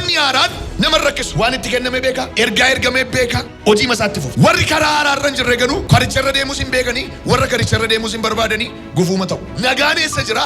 namni haaraan nama rakkisu waan itti kenname beeka ergamee beeka hojii masaatti fufu warri karaa haaraarra hin jirre ganuu karicharra deemus hin beekanii warra karicharra deemus hin barbaadanii gufuuma ta'u nagaan eessa jira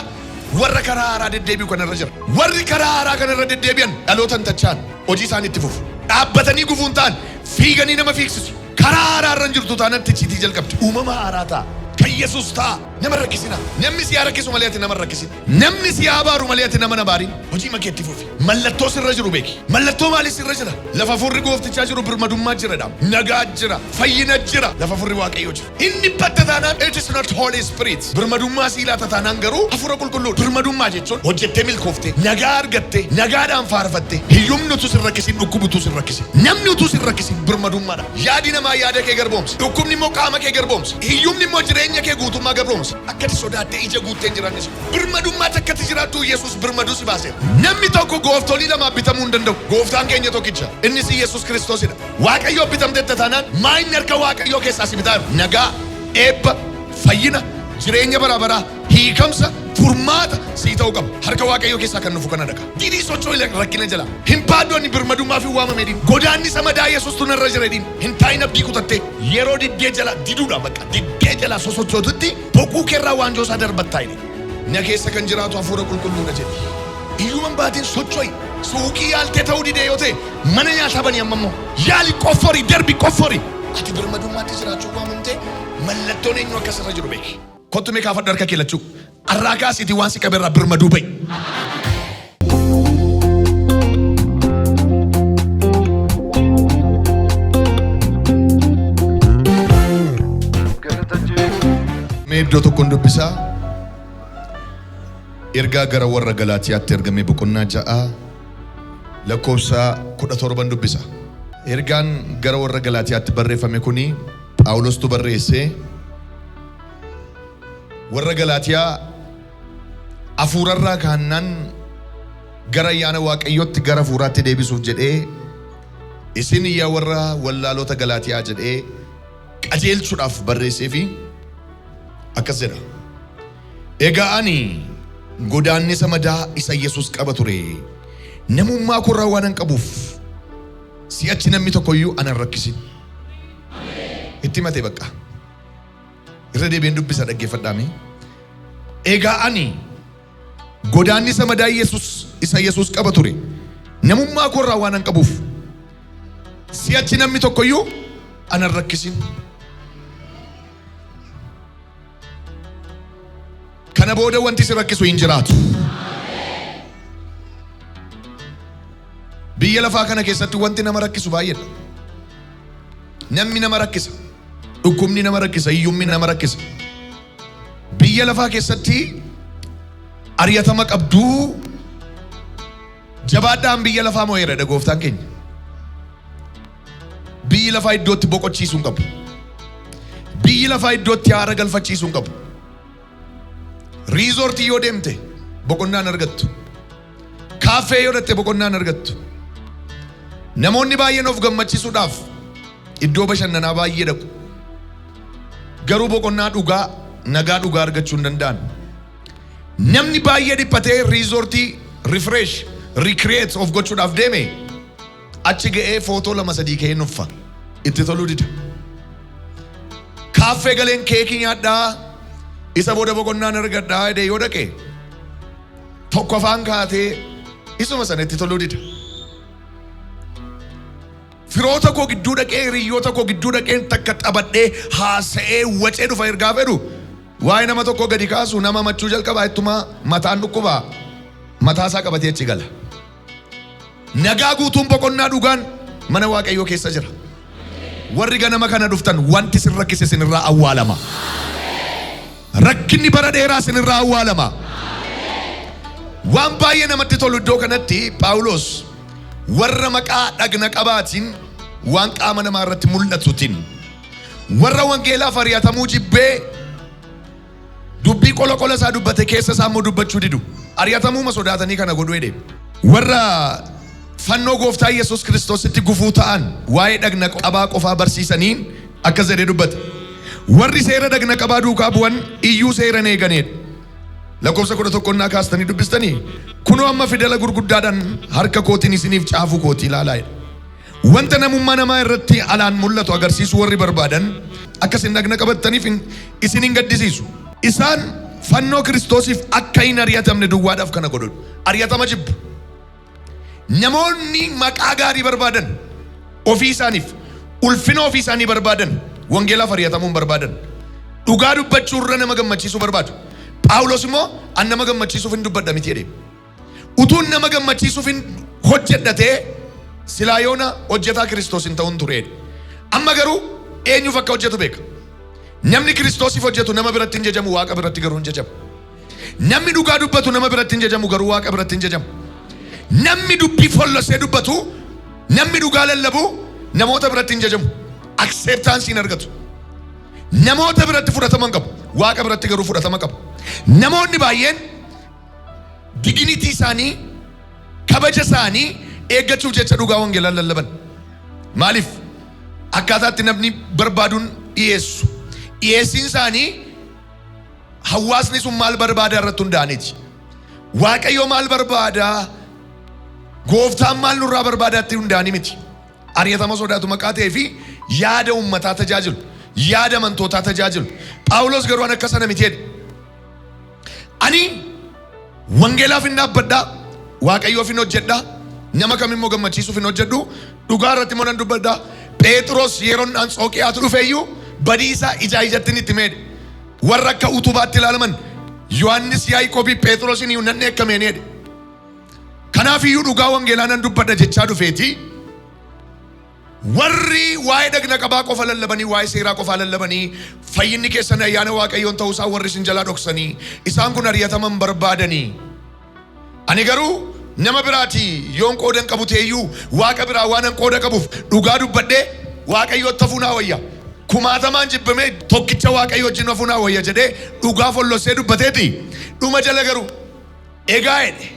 warra karaa haaraa deddeebi'u kanarra jira warri karaa haaraa kanarra deddeebi'an dhalootan tachaan hojii isaan itti fufu dhaabbatanii gufuun ta'an fiiganii nama fiigsisu karaa haaraarra hin jirtu taanatti ciitii jalqabdi uumama haaraa ta'a kan Yesuus ta'a nama rakkisina namni si rakkisu malee ati nama rakkisin namni si abaaru malee ati nama nabaarin hojii makeetti fufi mallattoo sirra jiru beeki mallattoo maali sirra jira lafa furri gooftichaa jiru birmadummaa jiradha nagaa jira fayyina jira lafa furri waaqayyoo jira inni badda taanaan it is not Holy Spirit birmadummaa siilaa taanaan garuu hafuura qulqulluu birmadummaa jechuun hojjettee milkooftee nagaa argattee nagaadhaan faarfattee hiyyumni utuu sin rakkisin dhukkubi utuu sin rakkisin namni utuu sin rakkisin birmadummaadha yaadi namaa yaada kee garboomsa dhukkubni immoo qaama kee garboomsa hiyyumni immoo jireenya kee guutummaa garboomsa akkati sodaatee ija guuttee jiraannis birmadummaa takkatti jiraattu Yesuus birmaduu si baase namni tokko gooftolii lama bitamuu hin danda'u gooftaan keenya tokkicha innis Yesuus Kiristoosidha waaqayyoo bitamteetta taanaan maayinni harka waaqayyoo keessaa si bitaa nagaa eebba fayyina jireenya bara baraa hiikamsa furmaata sii ta'uu qaba harka waaqayyoo keessaa kan nufu kana dhaqa didii sochoo rakkina jala hin baaddoonni birmadummaa fi waamamedhiin godaanni samadaa Yesuus tunarra jiredhiin hin taa'in abdii kutattee yeroo diddee jala diduudha bakka diddee jala sosochootutti boquu keerraa waanjoosaa darbattaa hidhe na keessa kan jiraatu hafuura qulqulluudha jedhi iyyuman baatiin socho'i suuqii yaaltee ta'uu didee yoo ta'e mana nyaataa banii ammammoo yaali qoffori darbi qoffori ati birmadummaatti jiraachuu waamamtee mallattoon eenyu akkasirra jiru beeki kottu mee kaafadhu harka kee lachuu arraakaasiiti waan si qabeerraa birmaduu ba'i. Mee iddoo tokkoon dubbisaa ergaa gara warra Galaatiyaatti ergame boqonnaa 6 lakkoofsa 17 dubbisa. Ergaan gara warra Galaatiyaatti barreeffame kuni Phaawulostu barreesse warra Galaatiyaa afuurarraa kaannaan gara ayyaana waaqayyootti gara afuuraatti deebisuuf jedhee isin yaa warra wallaalota Galaatiyaa jedhee qajeelchuudhaaf barreessee fi akkas jedha egaa ani godaannisa madaa isa Yesuus qaba ture namummaa kurraa waan hin qabuuf si'achi namni tokkoyyuu ana rakkisin itti matee bakka irra deebiin dubbisa dhaggeeffadhaame egaa ani godaannisa madaa isa Yesuus qaba ture namummaa kurraa waan hin qabuuf si'achi namni tokkoyyuu ana rakkisin kana booda wanti si rakkisu hin jiraatu biyya lafaa kana keessatti wanti nama rakkisu baay'eedha namni nama rakkisa dhukkubni nama rakkisa hiyyumni nama rakkisa biyya lafaa keessatti ari'atama qabduu jabaadhaan biyya lafaa moo'eera gooftaan keenya biyyi lafaa iddootti boqochiisuu hin qabu biyyi lafaa iddootti haara galfachiisuu hin qabu riizoortii yoo deemte boqonnaan argattu kaaffee yoo dhatte boqonnaan argattu namoonni baay'een of gammachiisuudhaaf iddoo bashannanaa baay'ee dhaqu garuu boqonnaa dhugaa nagaa dhugaa argachuu hin danda'an namni baay'ee dhiphatee riizoortii refresh recreate of gochuudhaaf deeme achi ga'ee footoo 2-3 ka'ee nuffa itti toluu dida kaaffee galeen keekii nyaadhaa isa booda boqonnaan argadhaa jedhee yoo dhaqe tokko afaan kaatee isuma sana itti toluu dida firoota koo gidduu dhaqee hiriyyoota koo gidduu dhaqee takka xabadhee haasa'ee wacee dhufa ergaa fedhu waa'ee nama tokko gadi kaasu nama machuu jalqabaa ittuma mataan dhukkubaa mataasaa qabatee achi gala nagaa guutuun boqonnaa dhugaan mana waaqayyoo keessa jira warri ganama kana dhuftan wanti sin rakkise sinirraa awwaalama rakkinni bara dheeraa sinirraa awwaalama waan baay'ee namatti tolu iddoo kanatti Phaawulos warra maqaa dhagna qabaatiin waan qaama namaa irratti mul'atutiin warra wangeelaaf ari'atamuu jibbee dubbii qola isaa dubbate keessa isaa immoo dubbachuu didu ari'atamuuma sodaatanii kana godhu jedhe warra fannoo gooftaa Yesuus Kiristoositti gufuu ta'an waa'ee dhagna qabaa qofaa barsiisaniin akkas jedhee dubbate warri seera dhagna qabaa duukaa bu'an iyyuu seera eeganidha lakkoofsa 11 kaastanii dubbistanii kunoo amma fidela gurguddaadhaan harka kootiin isiniif caafuu kootii ilaalaa jedha. Wanta namummaa namaa irratti alaan mul'atu agarsiisu warri barbaadan akkasin dhagna qabataniif isin hin gaddisiisu. Isaan fannoo Kiristoosiif akka hin ari'atamne duwwaadhaaf kana godhu. Ari'atama jibbu. Namoonni maqaa gaarii barbaadan ofii isaaniif ulfina ofii isaanii barbaadan wangeelaaf ari'atamuu barbaadan. Dhugaa dubbachuu irra nama gammachiisuu barbaadu. Phaawulos immoo an nama gammachiisuuf hin dubbadha miti jedhe. Utuun nama gammachiisuuf hin hojjedhatee silaa yoona hojjetaa Kiristoos hin ta'uun ture. Amma garuu eenyuuf akka hojjetu beeka. Namni Kiristoosiif hojjetu nama biratti hin jajamu, Waaqa biratti garuu hin jajamu. Namni dhugaa dubbatu nama biratti hin jajamu, garuu Waaqa biratti hin jajamu. Namni dubbii follosee dubbatu, namni dhugaa lallabu namoota biratti hin jajamu. Acceptance hin argatu. Namoota biratti fudhatama qabu, Waaqa biratti garuu fudhatama qabu. Namoonni baay'een dignity isaanii, kabaja isaanii eeggachuuf jecha dhugaa wangeelaa lallaban. Maaliif? Akkaataatti namni barbaaduun dhiyeessu. Dhiyeessiin isaanii hawaasni sun maal barbaada irratti hundaa'aniiti. Waaqayyo maal barbaada? Gooftaan maal nurraa barbaadaatti hundaa'anii miti. Ari'atama sodaatu maqaa ta'ee fi yaada uummataa tajaajilu. Yaada amantootaa tajaajilu. Phaawulos garuu an akka sana miti jedhe. Ani wangeelaaf hin dhaabbadhaa, Waaqayyoof hin hojjedhaa, nama kamimmoo gammachiisuuf hin hojjedhu, dhugaa irratti immoo nan dubbadhaa. Phexros yeroon Anxookiyaatu dhufeeyyuu badiisaa ijatti itti meedhe. Warra akka utubaatti ilaalaman Yohaannis, Yaaqoobii, Phexrosin iyyuu nan eekkameen jedhe. Kanaaf iyyuu dhugaa wangeelaa nan dubbadha jechaa dhufeeti. Warri waa'ee dhagna qabaa qofa lallabanii, waa'ee seeraa qofa lallabanii, fayyinni keessan ayyaana Waaqayyoon ta'uu isaa warri isin jalaa dhoksanii, isaan kun ari'ataman barbaadanii. Ani garuu nama biraati yoon qoodan qabu ta'eyyuu Waaqa biraa waan an qooda qabuuf dhugaa dubbadhee Waaqayyootti hafuu naa wayya. Kumaatamaan jibbamee tokkicha Waaqayyo wajjin hafuu naa wayya jedhee dhugaa follosee dubbateeti. Dhuma jala garuu egaa jedhe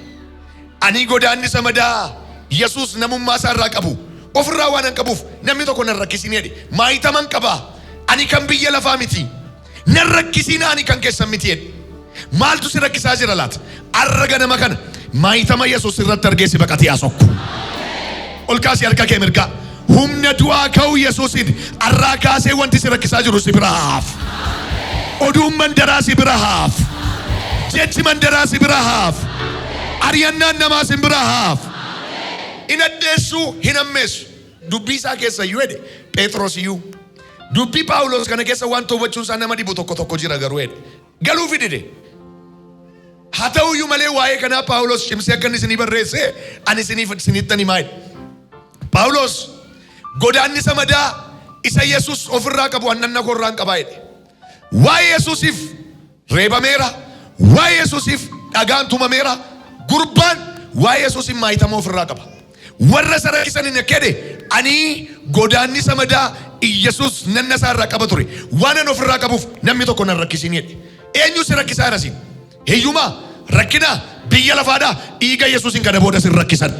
ani godaannisa madaa Yesuus namummaa isaa irraa qabu ofirraa waan an qabuuf namni tokko nan rakkisin jedhe. Maayitaman qaba. Ani kan biyya lafaa miti. Nan rakkisiin ani kan keessan miti jedhe. Maaltu si rakkisaa jira laata? Arra ganama kana maayitama Yesuus irratti argeessi baqatee asokku. Ol kaasii harka kee mirgaa. Humna du'aa ka'uu Yesuusin arraa kaasee wanti si rakkisaa jiru si bira haaf. Oduun mandaraa si bira haaf. Jechi mandaraa si bira haaf. Ari'annaan namaa si bira haaf. In addeessu hin ammeessu. Dubbii isaa keessa iyyuu jedhe Phexros iyyuu. Dubbii Phaawulos kana keessa waan hubachuun isaa nama dhibu tokko jira garuu jedhe. Galuu fidide. Haa ta'u iyyuu malee waa'ee kanaa Phaawulos cimsee akka inni isinii barreesse ani isinittan himaa jedhe. Phaawulos godaannisa madaa isa Yesuus ofirraa qabu annanna korraan qabaa jedhe. Waa'ee Yesuusiif reebameera. Waa'ee Yesuusiif dhagaan tumameera. Gurbaan waa'ee Yesuusiin maayitama ofirraa qaba. Warra isa rakkisan hin jedhe ani godaannisa madaa Yesuus nanna isaa irraa qaba ture. Waan an ofirraa qabuuf namni tokko nan rakkisin jedhe. Eenyu si rakkisaa jira? Hiyyumaa, rakkina, biyya lafaadhaa, dhiiga Yesuusin kana booda sin rakkisan.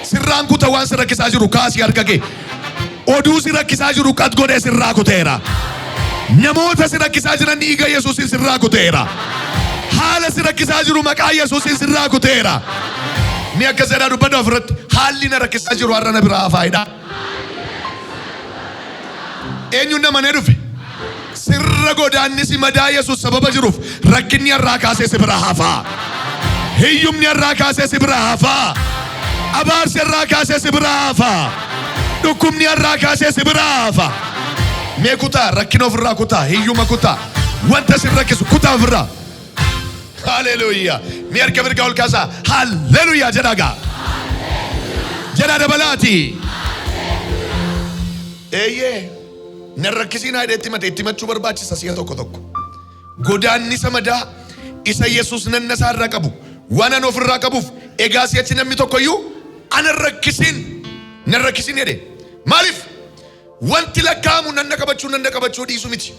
Sirraan kuta waan si rakkisaa jiru kaasii harka kee. Oduu si rakkisaa jiru qad godhee sirraa kuteera. Namoota si rakkisaa jiran dhiiga Yesuusin sirraa kuteera. Haala si rakkisaa jiru maqaa Yesuusin sirraa kuteera. Mi akka jedhaa dubbadha ofirratti haalli na rakkisaa jiru har'a na biraa faayidhaa. Eenyuun nama ne dhufe? Sirra godaannisi madaa Yesuus sababa jiruuf rakkinni har'aa kaasee si bira hafaa. Hiyyumni har'aa kaasee si bira hafaa. Abaarsi har'aa kaasee si bira hafaa. Dhukkubni har'aa kaasee si bira hafaa. Mee kutaa rakkina ofirraa kutaa, hiyyuma kutaa, wanta si rakkisu kutaa ofirraa. Hallelujah. Mi harka mirgaa ol kaasaa. Hallelujah jedhagaa. Jedhaa dabalaati. Eeyyee. Nan rakkisiin haadha itti machuu barbaachisa si'a tokko. Godaannisa madaa isa Yesuus nanna isaa irraa qabu waan an ofirraa qabuuf egaa si'achi namni tokkoyyuu anan rakkisin jedhe. Maaliif? Wanti lakkaa'amu nanna qabachuu dhiisu miti.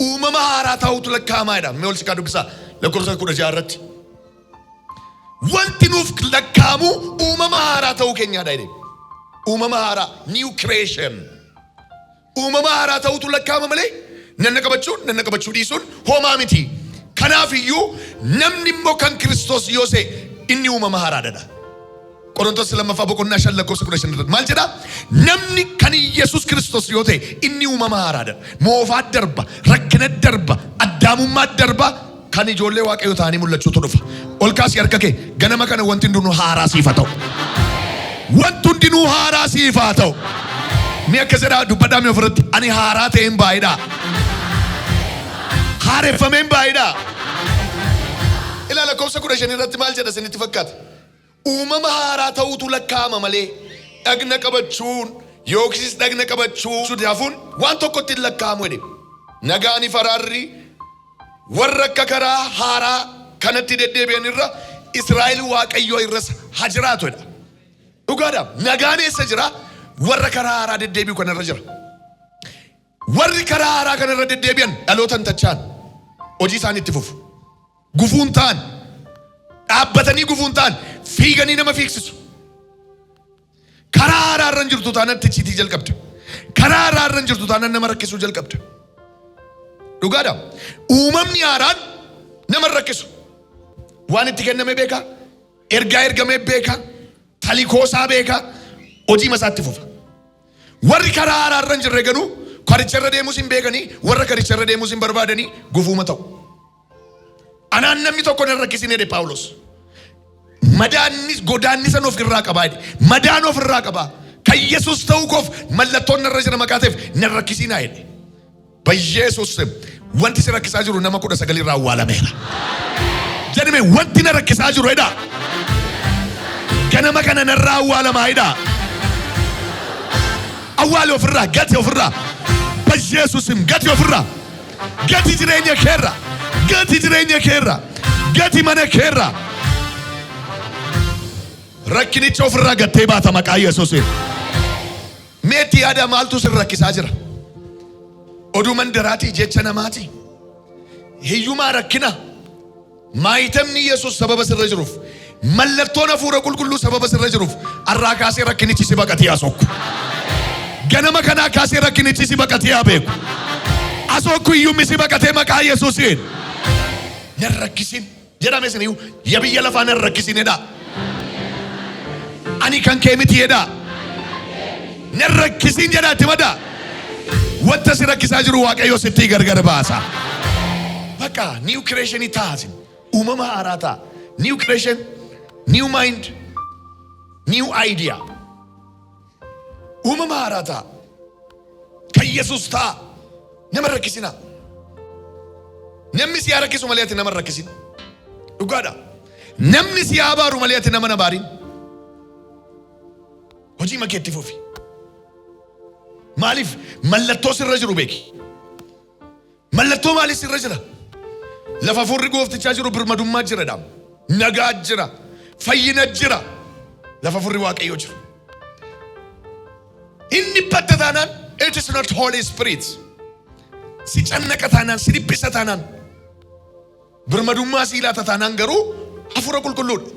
Uumama haaraa ta'utu lakkaa'amaa jedha. Mee ol siqaa dubbisaa lakkoofsa 16 irratti. Wanti nuuf lakkaa'amu uumama haaraa ta'uu keenyaadha jedhe. Uumama haaraa, new creation. Uumama haaraa ta'utu lakkaa'ama malee nanna qabachuu dhiisuun homaa miti. Kanaafiyyuu namni immoo kan Kiristoos yoo ta'e inni uumama haaraadha. Qorontos lammaffaa boqonnaa 5:15 maal jedha? Namni kan Yesuus Kiristoos yoo ta'e inni uumama haaraadha. Moofaa darba, rakkina darba, addaamummaa darba kan ijoollee waaqayyoo ta'anii mul'achuutu dhufa. Ol kaasii harka kee ganama kana wanti hundinuu haaraa siif haa ta'u. Wanti hundinuu haaraa siif haa ta'u. Mi akka jedhaa dubbadhaa mi ofirratti ani haaraa ta'een baay'eedha. Haareffameen baay'eedha. Ilaala lakkoofsa 15 irratti maal jedha isinitti fakkaata? Uumama haaraa ta'uutu lakkaa'ama malee dhagna qabachuun yookiis dhagna qabachuu daafuun waan tokkotti hin lakkaa'amu jedhe. Nagaani faraarri warra akka karaa haaraa kanatti deddeebi'an irra Israa'el waaqayyoo irras haa jiraatu jedha. Dhugaadha. Nagaan eessa jira? Warra karaa haaraa deddeebi'u kanarra jira. Warri karaa haaraa kanarra deddeebi'an dhalootan tachaan hojii isaan itti fufu. Gufuun ta'an dhaabbatanii gufuun ta'an fiiganii nama fiigsisu. Karaa haaraa irra jirtu taanatti ciitii jalqabda. Karaa haaraa irra jirtu taanan nama rakkisuu jalqabda. Dhugaadha. Uumamni haaraan nama rakkisu. Waan itti kenname beeka. Ergaa ergamee beeka. Talikoosaa beeka. Hojii masaatti fufa. Warri karaa haaraa irra jirre ganuu karicharra deemus hin beekanii warra karicharra deemus hin barbaadanii gufuuma ta'u. Anaan namni tokko na rakkisin jedhe Paawulos. Madaannis godaannisan of irraa qabaa jedhe. Madaan of irraa qabaa. Kan Yesuus ta'uu koof mallattoon narra jira maqaateef na rakkisinaa jedhe. Bayyeesus wanti si rakkisaa jiru nama 19 irraa awwaalameera. Jedhame wanti na rakkisaa jiru jedha. Ganama kana narraa awwaalamaa jedha. Awwaale ofirraa gati ofirraa. Bayyeesusim gati ofirraa. Gati jireenya keerra. Gati jireenya keerra. Gati mana keerra. Rakkinicha ofirraa gattee baata maqaa Yesuusiin. Meetii yaada maaltu sin rakkisaa jira? Oduu mandaraatii jecha namaatii. Hiyyumaa rakkina. Maayitamni Yesuus sababa sirra jiruuf. Mallattoon hafuura qulqulluu sababa sirra jiruuf. Arraa kaasee rakkinichi si baqatee asokku. Ganama kanaa kaasee rakkinichi si baqatee abeeku. Asokku hiyyummi si baqatee maqaa Yesuusiin. Nan rakkisin. Jedhame isiniyyuu ya biyya lafaa nan rakkisin jedhaa. Ani kan kee miti jedhaa. Nan rakkisin jedhaa itti madaa. Wanta si rakkisaa jiru waaqayyo sitti gargar baasa. Bakka new creation taati. Uumama haaraa ta'a. New creation, new mind, new idea. Uumama haaraa ta'a. Kan Yesuus ta'a. Nama rakkisina. Namni si haa rakkisu malee ati nama rakkisin. Dhugaadha. Namni si haa abaaru malee ati nama abaarin. Hojii makeetti fufi. Maaliif mallattoo sirra jiru beeki. Mallattoo maaliif sirra jira? Lafa furri gooftichaa jiru birmadummaa jira dhaam. Nagaa jira. Fayyina jira. Lafa furri waaqayyoo jiru. Inni badda taanaan it is not Holy Spirit. Si cannaqa taanaan si dhiphisa taanaan birmadummaa si ilaata taanaan garuu hafuura qulqulluudha.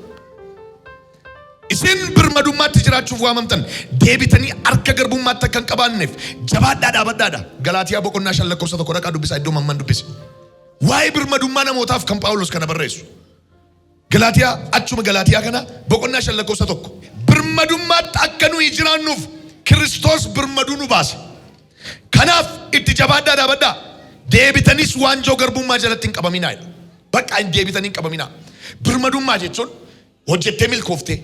Isin birmadummaatti jiraachuuf waamamtan deebitanii harka garbummaatti akka hin qabaanneef jabaadhaa dhaabadhaadha. Galaatiyaa boqonnaa 5:1 dhaqaa dubbisaa iddoo mamman dubbise. Waa'ee birmadummaa namootaaf kan Paawulos kana barreessu. Galaatiyaa achuma Galaatiyaa kana boqonnaa 5:1 birmadummaatti akka nuyi jiraannuuf Kiristoos birmaduu nu baase. Kanaaf itti jabaadhaa dhaabadhaa. Deebitanis waanjoo garbummaa jalatti hin qabaminaa. Bakka hin deebitanii hin qabaminaa. Birmadummaa jechuun hojjettee milkooftee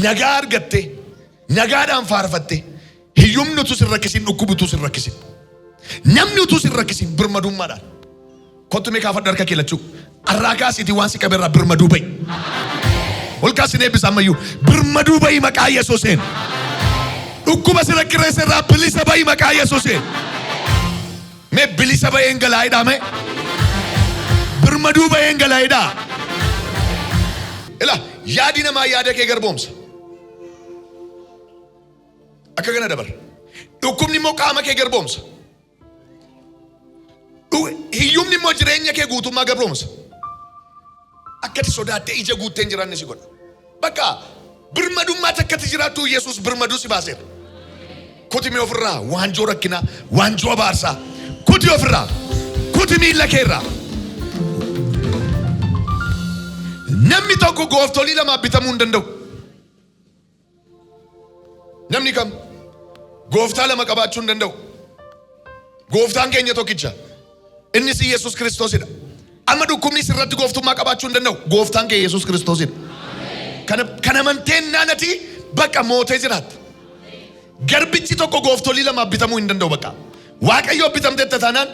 nagaa argattee nagaadhaan faarfattee hiyyumni utuu sin rakkisin dhukkubi utuu sin rakkisin namni utuu sin rakkisin birmadummaadhaan kottu mee kaafadhu harka kee lachuu arraa kaasiitii waan si qabeerraa birmaduu ba'i. Ol kaasine eebbisa ammayyuu birmaduu ba'i maqaa Yesuusiin. Dhukkuba si rakkireessa irraa bilisa ba'i maqaa Yesuusiin. Mee bilisa ba'een galaayidhaa mee birmaduu ba'een galaayidhaa. Ila yaadi namaa yaada kee garboomsa. Akka kana dabar. Dhukkubni immoo qaama kee garboomsa. Hiyyumni immoo jireenya kee guutummaa garboomsa. Akkati sodaattee ija guuttee hin jiraanne si godha. Bakka birmadummaa takkatti jiraattu Yesuus birmaduu si baaseera. Kuti mee ofirraa waanjoo rakkinaa waanjoo abaarsaa kuti ofirraa kuti miilla keerraa namni tokko gooftolii lama bitamuu hin danda'u. Namni kam gooftaa lama qabaachuu hin danda'u. Gooftaan keenya tokkicha. Innis Yesuus Kiristoosidha. Amma dhukkubni sirratti gooftummaa qabaachuu hin danda'u. Gooftaan keenya Yesuus Kiristoosidha. Kana amanteen naanati bakka mootee jiraata. Garbichi tokko gooftolii lama bitamuu hin danda'u bakka. Waaqayyoo bitamtee taanaan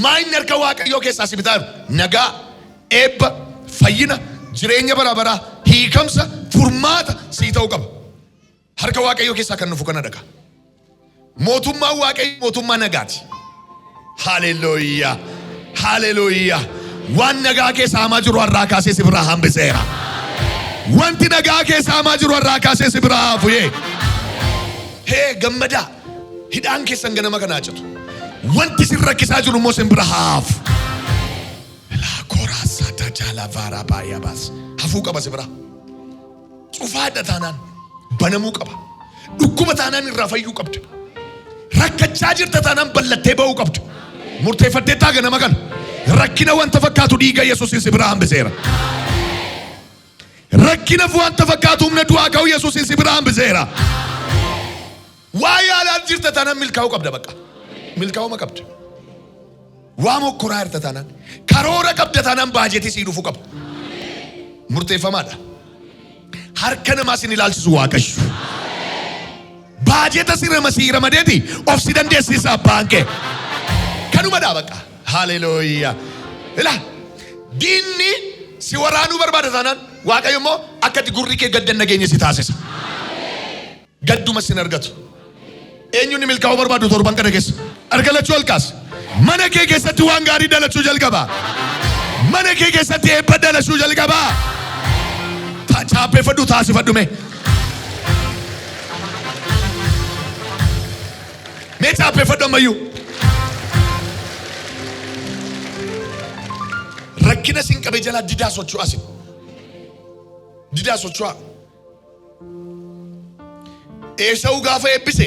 maayinni harka Waaqayyoo keessaa si bitaa jiru. Nagaa, eebba, fayyina, jireenya bara baraa, hiikamsa, furmaata sii ta'uu qaba. Harka Waaqayyoo keessaa kan nufu kana dhaqa. Mootummaan Waaqayyoo mootummaa nagaati. Haleluuyaa. Haleluuyaa. Waan nagaa keessaa hamaa jiru har'aa kaasee si biraa hambiseera. Wanti nagaa keessaa hamaa jiru har'aa kaasee si biraa hafuye. Hee gammadaa. Hidhaan keessan ganama kanaa citu. Wanti si rakkisaa jiru immoo sin bira haafu. Laakoraasata jaalavaara baay'abaas. Hafuu qaba si bira. Cufaadha taanaan banamuu qaba. Dhukkuba taanaan irraa fayyuu qabda. Rakkachaa jirta taanaan ballattee ba'uu qabda. Murteeffattee taa ganama kana. Rakkina wanta fakkaatu dhiiga Yesuusin si bira hambiseera. Rakkina wanta fakkaatu humna du'aa ka'u Yesuusin si bira hambiseera. Waa yaalaan jirta taanaan milkaa'uu qabda bakka. Milkaa'uma qabda. Waa mokkoraa jirta taanaan. Karoora qabda taanaan baajetii sii dhufuu qaba. Murteeffamaadha. Harka namaa sin ilaalchisu Waaqayyo. Baajeta sii ramadeeti of si dandeessisa abbaan kee. Kanumadhaa bakka. Haleluuyaa. Ilaa diinni si waraanuu barbaada taanaan Waaqayyo immoo akka ati gurri kee gaddan nageenya si taasisa. Gadduma sin argatu. Eenyuun milkaa'uu barbaadu torban kana keessa argalachuu halkaas. Mana kee keessatti waan gaarii dhalachuu jalqaba. Mana kee keessatti eebba dhalachuu jalqaba. Chaappeffadhu taasifadhu mee. Mee chaappeffadhu ammayyuu. Rakkina sin qabe jala didaa socho'aa sin. Didaa socho'aa. Eesa'uu gaafa eebbise.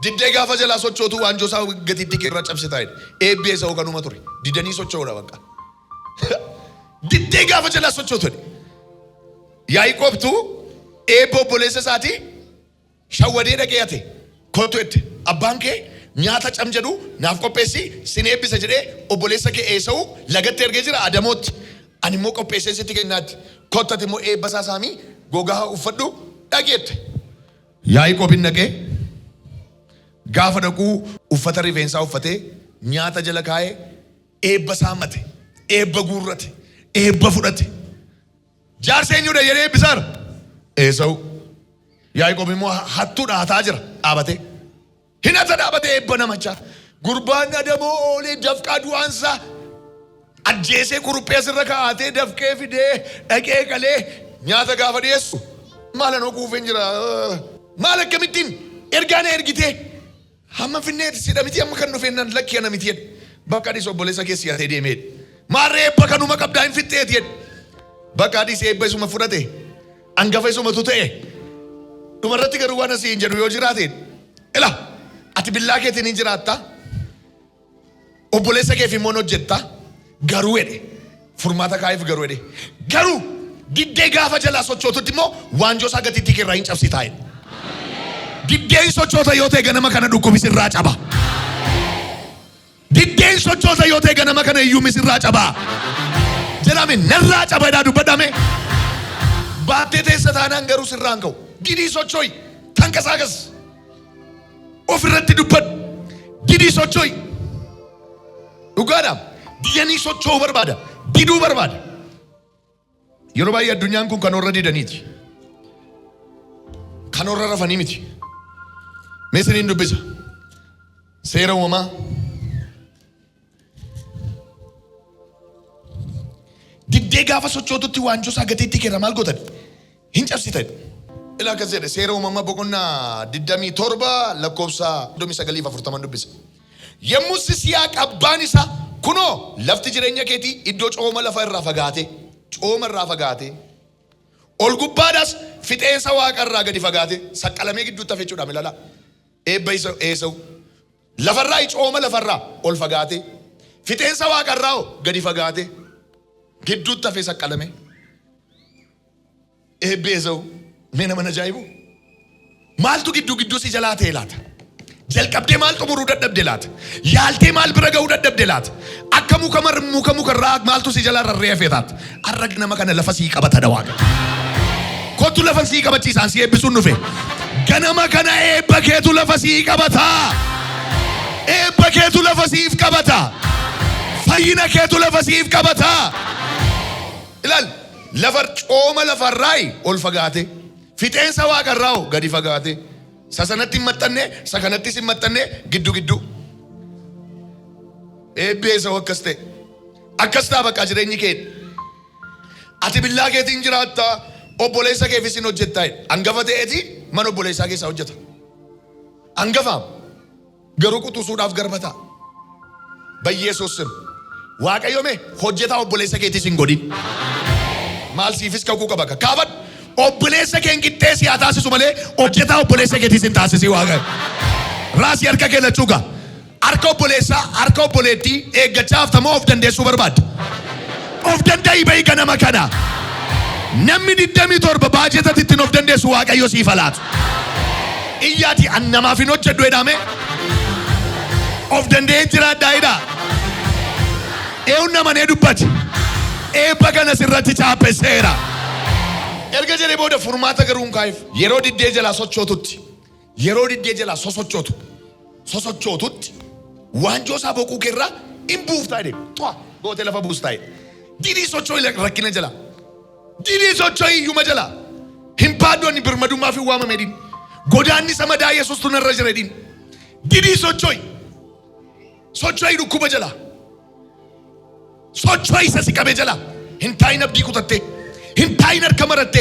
Diddee gaafa jala sochootu waanjoo isaa gatiitti irra cabse taa'e. Eebbi Eesa'uu kanuma ture. Didanii socho'uudha bakka. Diddee gaafa jala sochootu. Yaaqoobtu eebba obboleessa isaatii shawwadee dhaqee hate. Kottu itti abbaan kee nyaata cam jedhu naaf qopheessi sin eebbisa jedhee obboleessa kee Eesa'uu lagatti ergee jira Adamootti. Ani immoo qopheessee sitti kennaatti. Kottati immoo eebba isaa saamii gogaa uffadhu dhageette. Yaaqoobiin dhaqee gaafa dhaquu uffata rifeensaa uffatee nyaata jala kaa'ee eebba saammate, eebba guurrate, eebba fudhate. Jaarsa eenyudha jedhee eebbisaara? Eesa'uu. Yaaqoob immoo hattuudha hataa jira dhaabatee. Hinata dhaabatee eebba namachaa. Gurbaan Adamoo oolee dafqaa du'aansaa ajjeesee kuruphee asirra kaa'atee dafqee fidee dhaqee qalee nyaata gaafa dhiyeessu. Maalanoo kuufeen jira. Maal akkamittiin ergaan ergitee hamma finneeti sidha miti amma kan dhufeennan lakkii ana miti jedhe. Bakka adis obboleessa keessi hatee deemeedha. Maarree eebba kanuma qabdaa hin fixxeeti jedhe. Bakka adis eebba isuma fudhate. Angafa isumatu ta'e. Dhumarratti garuu waan asii hin jedhu yoo jiraateen. Ila ati billaa keetiin hin jiraatta. Obboleessa keef immoo hojjetta. Garuu jedhe. Furmaata kaa'eef garuu jedhe. Garuu diddee gaafa jalaa sochootutti immoo waanjoo isaa gatiitti irraa hin cabsi taa'e. Diddeen sochoota yoo ta'e ganama kana dhukkubis irraa caba. Diddeen sochoota yoo ta'e ganama kana iyyuumis irraa caba. Jedhame narraa caba jedhaa dubbadhame. Baattee teessa taanaan garuu sirraan ka'u. Didii sochooyi. Tankasaakas. Ofirratti dubbadhu. Didii sochooyi. Dhugaadhaam. Diyyanii socho'uu barbaada. Diduu barbaada. Yeroo baay'ee addunyaan kun kan warra didaniiti. Kan warra rafanii miti. Mee siniin dubbisa. Seera uumamaa. Diddee gaafa sochootutti waanjoo isaa gatiitti keerra maal gootan? Hin cabsitan. Ilaa akkas jedhe seera uumamaa boqonnaa 27 lakkoofsa 39 dubbisa. Yemmus Yisihaaq abbaan isaa kunoo lafti jireenya keetii iddoo cooma lafa irraa fagaate. Cooma irraa fagaate. Ol gubbaadhaas fixeensa waaqa irraa gadi fagaate. Saqqalamee gidduutti hafe jechuudha milala. Eebba Eesa'uu. Lafarraa cooma lafarraa ol fagaate. Fixeensa waaqa irraa gadi fagaate. gidduutti hafee saqqalame. Eebbeezoo mee nama ajaa'ibu maaltu gidduu si jalaa ta'e laata? jalqabdee maal xumuruu dadhabde laata? yaaltee maal bira ga'uu dadhabde laata? akka mukarraa maaltu si jalaa rarree hafee taata? har'a nama kana lafa sii qabatadha Waaqa. kottu lafa sii qabachiisaan si eebbisuun dhufe. ganama kana eebba keetu lafa sii qabataa. eebba keetu lafa siif qabataa. fayyina keetu lafa siif qabataa. ilaal lafa cooma lafarraayi ol fagaate fixeensa Waaqarraa gadi fagaate sasanatti hin maxxanne sakanattis hin maxxanne giddu eebbeesoo akkas ta'a bakka jireenyi kee. ati billaa keetiin jiraatta obboleessa keefis hin hojjettaa. hangafa ta'eeti mana obboleessaa keessaa hojjeta. hangafaam garuu quxusuudhaaf garbataa. Yesuus Waaqayyoome hojjetaa obboleessa keetis hin godhin. maal siifis kakuu qaba kaafad obboleessa kee qixxeessi haa taasisu malee hojjetaa obboleessa keetis hin taasisi Waaqayyo. raasii harka kee lachuuga harka obboleessaa harka obboleettii eeggachaaf tamoo of dandeessuu barbaadda. of danda'ii bahi ganama kana. namni 27 baajeta ittiin of dandeessu Waaqayyo siif laatu. iyyaati an namaaf hin hojjedhu jedhame of danda'een jiraadhaa jedhaa. eewun namanee dubbate eebba kana sirratti chaapesseera. erga jedhee booda furmaata garuu hin kaa'eef. yeroo diddee jalaa sochootutti yeroo diddee jalaa sosochootutti waanjoo isaa boquu keerraa hin buuftaa jedhe xua gootee lafa buustaa jedhe. didii socho'ii rakkina jala didii socho'ii iyyuma jala hin baaddoonni birmadummaaf hin waamame din godaanni samadaa Yesuustu narra jira din didii socho'ii dhukkuba jala socho'ii isa si qabe jala hin taayin abdii kutatte hin taayin harka maratte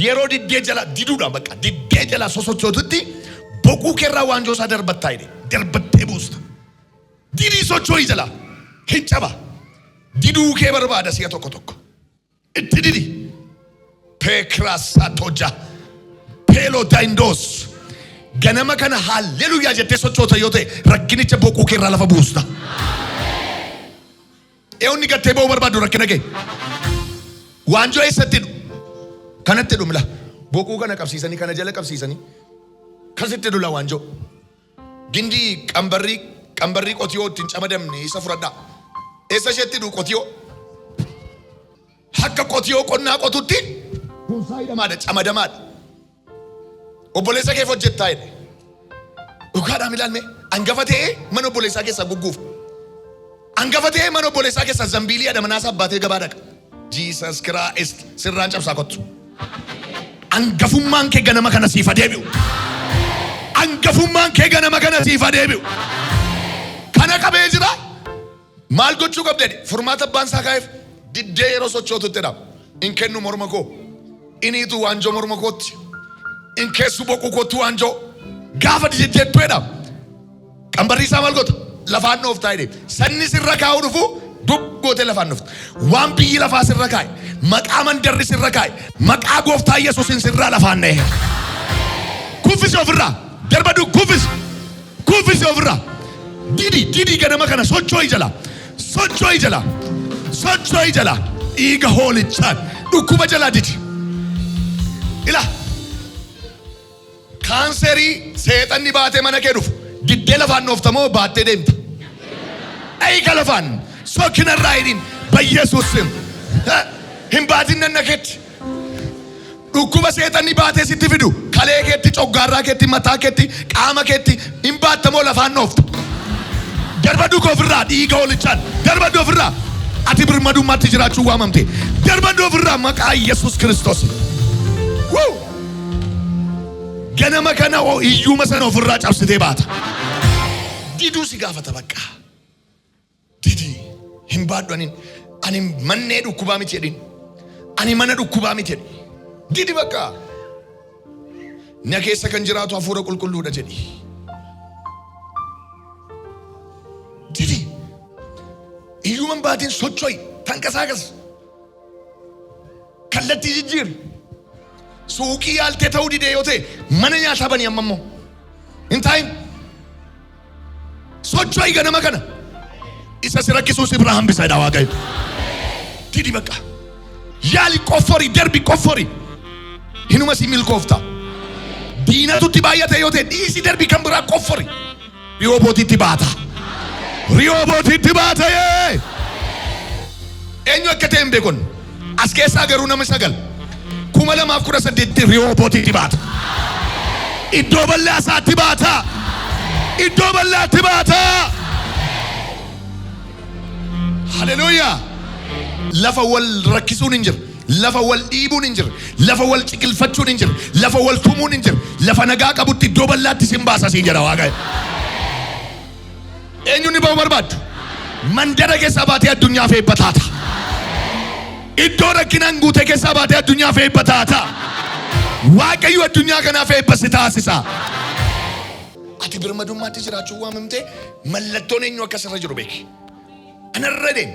yeroo diddee jala diduudhaan bakka diddee jala sosochootutti boquu keerraa waanjoo isaa darbattaa jedhe darbattee buusta. didii socho'ii jala hin caba. diduu kee barbaada si'a tokko itti didi peekraasatoja peelodaindoos ganama kana haalleluuyaa jettee sochoota yoo ta'e rakkinicha boquu keerraa lafa buusta. eewni gattee ba'uu barbaadu rakkina kee waanjoo eessatti kanatti dhumla boquu kana qabsiisanii kana jala qabsiisanii kasitti dhula waanjoo gindii qambarrii qotiyoo ittiin camadamne isa fudhadhaa. eessa isheetti dhu qotiyoo akka qotiyoo qonnaa qotutti kuusaayidhamaadha camadamaadha. obboleessa keef hojjettaa jedhe dhugaadhaan ilaalme hangafa ta'ee mana obboleessaa keessaa gugguufa. hangafa ta'ee mana obboleessaa keessaa zambiilii adamanaas abbaatee gabaa dhaqa. Jesus Christ sirraan cabsaa kottu. hangafummaan kee ganama kana siif deebi'u. hangafummaan kee ganama kana siif deebi'u. kana qabee jira. maal gochuu qabdani? furmaata abbaan isaa kaa'eef diddee yeroo sochootutti dha. in kennu morma koo iniitu waanjoo morma kootti in keessu boquu kootti waanjoo gaafa jettu jedha. qambarrii isaa maal goota? lafaan nooftaa jedhe sanni sirra kaa'uu dhufu dubgootee lafaan noofta. waan biyyi lafaa sirra kaa'e maqaa mandarri sirra kaa'e maqaa gooftaa Yesuusin sirraa lafaan na'e. kuffisi ofirraa darbadu kuffisi ofirraa didi ganama kana socho'ii jala dhiiga hoolichaan dhukkuba jalaa didi. ila kaanserii seexanni baatee mana kee dhufu diddee lafaan nooftamoo baattee deemta? dhiiga lafaan sokkinarraa hidhin Yesuusin hin baatin nanna keetti. dhukkuba seexanni baatee sitti fidu kalee keetti coggaarraa keetti mataa keetti qaama keetti hin baattamoo lafaan noofta. darbaduu ofirraa dhiiga hoolichaan darbaduu ofirraa. ati birmadummaatti jiraachuu waamamte darbaduu ofirraa maqaa Yesuus Kiristoos. ganama kana iyyuma sana ofirraa cabsitee baata. diduu si gaafata bakka. didii hin baadhu ani mannee dhukkubaa miti jedhin ani mana dhukkubaa miti jedhi. didi bakka na keessa kan jiraatu hafuura qulqulluudha jedhi. didi iyyuman baatiin socho'i tanqasaakas kallattii jijjiiri. suuqii yaaltee ta'uu didee yoo ta'e mana nyaataa banii ammammoo hin taayin. socho'i ganama kana isa si rakkisuus bira hambisa jedha Waaqayyo. didi bakka yaali qoffori darbi qoffori hinuma si milkoofta diinatutti baay'ate yoo ta'e dhiisi darbi kan biraa qoffori riyoobotitti baata riyoobotitti baata eenyu akka ta'e hin beekon as keessaa garuu nama 9 2018 riyoobotitti baata iddoo bal'aa isaatti baata iddoo bal'aatti baata haleluuyaa lafa wal rakkisuun hin jiru lafa wal dhiibuun hin jiru lafa wal ciqilfachuun hin jiru lafa wal tumuun hin jiru lafa nagaa qabutti iddoo bal'aatti sin baasa siin jedha Waaqayyo eenyuun ni ba'u barbaaddu mandara keessaa baatee addunyaaf eebbataata iddoo rakkinaan guute keessaa baatee addunyaaf eebbataata Waaqayyo addunyaa kanaaf eebbasi taasisa ati birmadummaatti jiraachuu waamamte mallattoon eenyu akka sirra jiru beeki anarradeen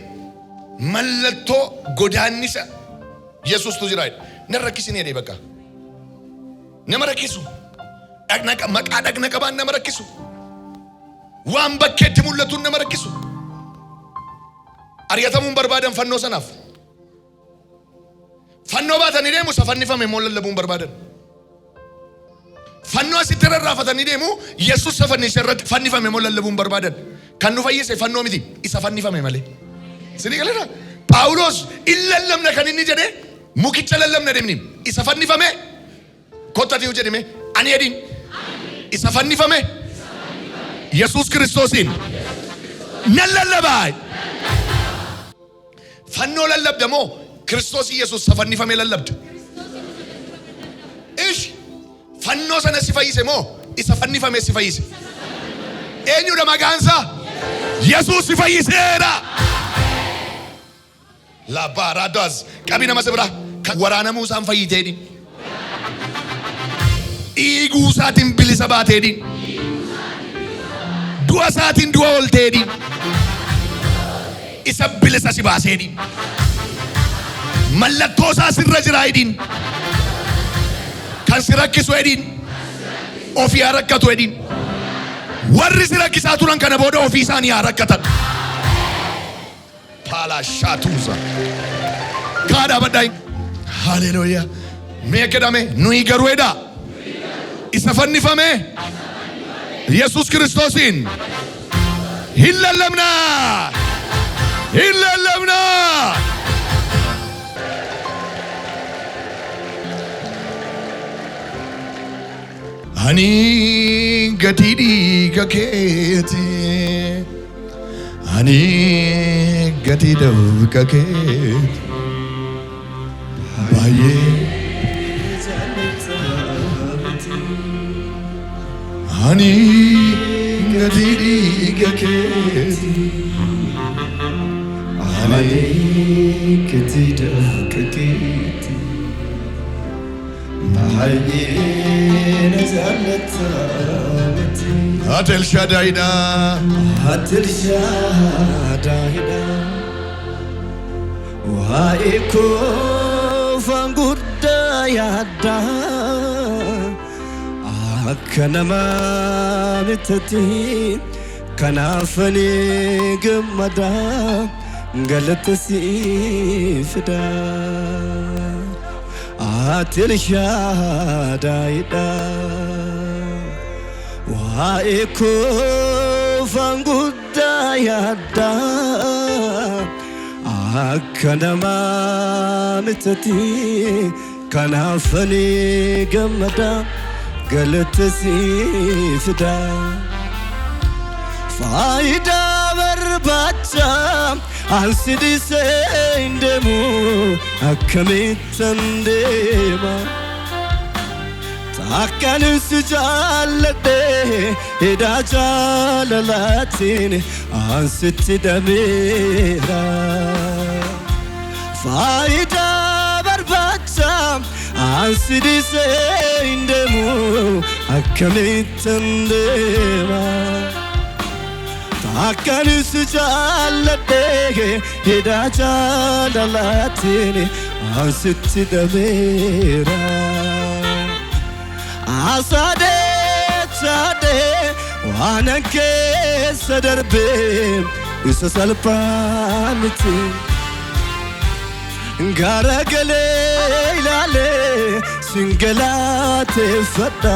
mallattoo godaannisa Yesuustu jira na rakkisini jedhee bakka nama rakkisu maqaa dhagna qabaan nama rakkisu waan bakkeetti mul'atuun nama rakkisu ari'atamuun barbaadan fannoo sanaaf fannoo baatanii deemu safannifame immoo lallabuun barbaadan fannoo asitti rarraafatanii deemu Yesuus safannisa irratti fannifame immoo lallabuun barbaadan kan nu fayyise fannoo miti isa fannifame malee sinii galera Phaawulos illallamna kan inni jedhe mukicha lallabna deemni isa fannifame kottatiiu jedhime ani edin isa fannifame Yesuus Kiristoosin nan lallabaa fannoo lallabda moo Kiristoos Yesuus safannifame lallabda ish fannoo sana si fayyise moo isa fannifame si fayyise eenyudha maqaansa Yesuus si fayyiseera la baradas qabina masabra waraana Muusaan fayyiteedhi dhiiguu isaatiin bilisa baateedhi du'a isaatiin du'a oolteedhi isa bilisa si baaseedhi mallattoo isaa sirra jira edin kan si rakkisu edin ofii haa rakkatu edin warri si rakkisaa turan kana booda ofii isaanii haa rakkatan pala shatuza kaadha badhaay haleluuyaa mee kedhame nuyi garuu edha isa fannifame Yesuus Kiristoosin hin lallabna ani gatii dhiiga keeti ani gatii dhiiga keeti baay'ee ani gatii dhiiga keeti ani gatii dhiiga keeti Atel Shadaida Waiko Fangudda Yada Akkanama mitati Kanafani Gammada Galatasi Fida Atel Shadaida Waiko Fangudda Yada Akkanama mitati Kanafani Gammada Galatasi Fida Faida barbacha Ansidi seindemu Akkamitandema Takkanin sujallade Ida jalalatin Ansitti damira Faida barbacha Ansidi seindemu Akkamitandema Takkanin sujallade Ida jalalatin Ansitti damira Asade chade wanake sadarbe isa salpaniti garagalee ilaalee singalateeffadha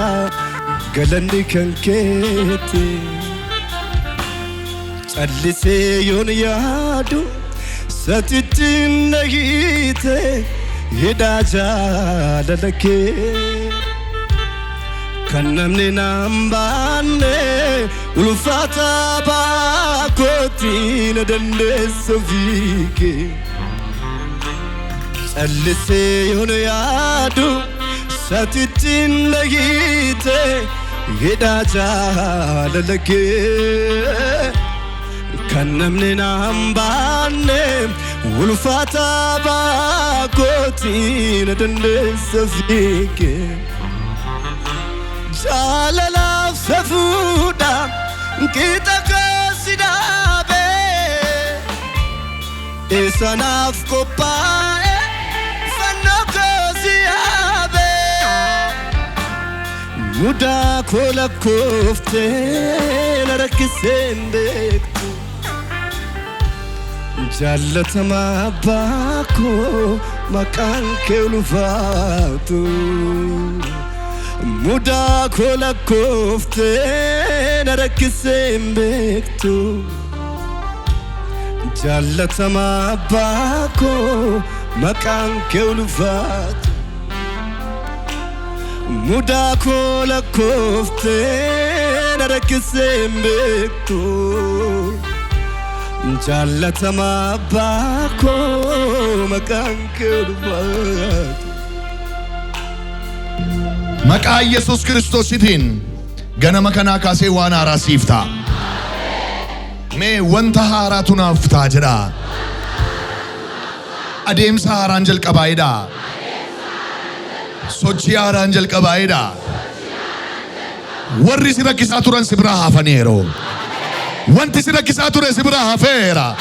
galanni kan keeti callisee yoon yaadu satittiin na hiite hidhaa jaalala kee kan namni naan baanne ulfaataa baakootii na dandeessa fiige callisee yoon yaadu satittiin na hiite hidhaa jaalala kee kan namni naan baanne ulfaataa baakootii na dandeessa fiige jaalalaaf safuudha qixa koosi dhaabee eessanaaf qophaa'e fannoo koosi yaabee mudaa koo lakkooftee na rakkiseen beektu jaallatama abbaa koo maqaan kee ulfaatu mudaa koo lakkooftee na rakkiseen beektu jaallatama abbaa koo maqaan kee ulfaatu mudaa koo lakkooftee na rakkiseen beektu jaallatama abbaa koo maqaan kee ulfaatu maqaa Yesuus Kiristoositiin ganama kanaa kaasee waan haaraa siif ta'a. Mee wanta haaraatu naaf ta'a jedha. Adeemsa haaraan jalqabaa'edha. Sochii haaraan jalqabaa'edha. Warri si rakkisaa turan si biraa hafaniiru. Wanti si rakkisaa ture si biraa hafeera.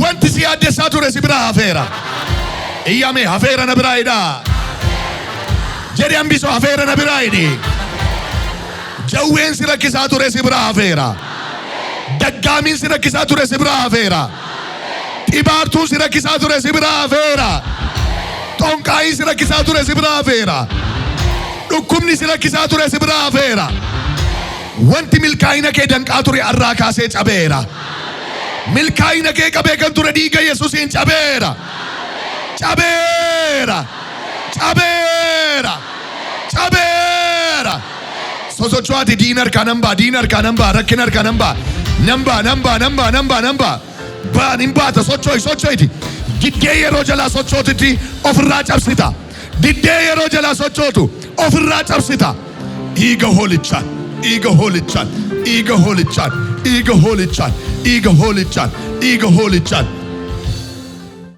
Wanti si yaaddessaa ture si biraa hafeera. Iyyame hafeera na biraayidha. Jedhi hambiso hafeera na biraayidhi. Jawween si rakkisaa ture si biraa hafeera. Daggaamiin si rakkisaa ture si biraa hafeera. Dhibaartuun si rakkisaa ture si biraa hafeera. Xonqaayiin si rakkisaa ture si biraa hafeera. Dhukkubni si rakkisaa ture si biraa hafeera. Wanti milkaa'ina kee danqaa ture arraa kaasee cabeera. Milkaa'ina kee qabee kan ture dhiiga Yesuusiin cabeera. Cabeera. Cabeera. Cabeera. Sosochoati diinar kanamba rakkinar kanamba namba baan imbaata sochooti diddee yeroo jalaa sochootitti ofirraa cabsita diddee yeroo jalaa sochootu ofirraa cabsita dhiiga hoolichaan dhiiga hoolichaan dhiiga hoolichaan dhiiga hoolichaan dhiiga hoolichaan dhiiga hoolichaan